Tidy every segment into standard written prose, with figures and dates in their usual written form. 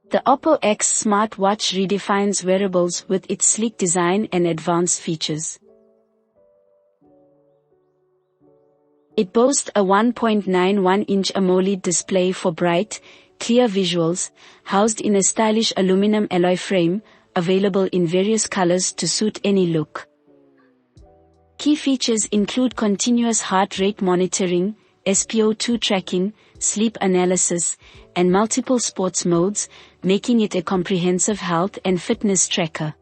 The Oppo X Smartwatch redefines wearables with its sleek design and advanced features. It boasts a 1.91-inch AMOLED display for bright, clear visuals, housed in a stylish aluminum alloy frame, available in various colors to suit any look. Key features include continuous heart rate monitoring, SpO2 tracking, sleep analysis, and multiple sports modes, making it a comprehensive health and fitness tracker.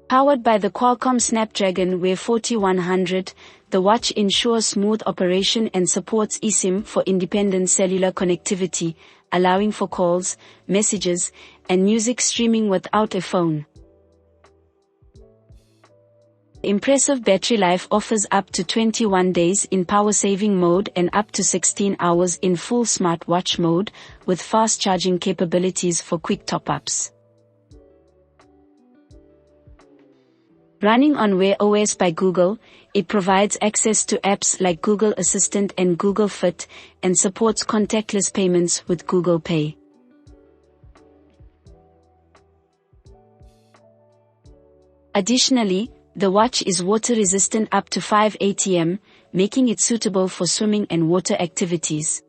Powered by the Qualcomm Snapdragon Wear 4100, the watch ensures smooth operation and supports eSIM for independent cellular connectivity, allowing for calls, messages, and music streaming without a phone. Impressive battery life offers up to 21 days in power-saving mode and up to 16 hours in full smartwatch mode, with fast charging capabilities for quick top-ups. Running on Wear OS by Google, it provides access to apps like Google Assistant and Google Fit, and supports contactless payments with Google Pay. Additionally, the watch is water-resistant up to 5 atm, making it suitable for swimming and water activities.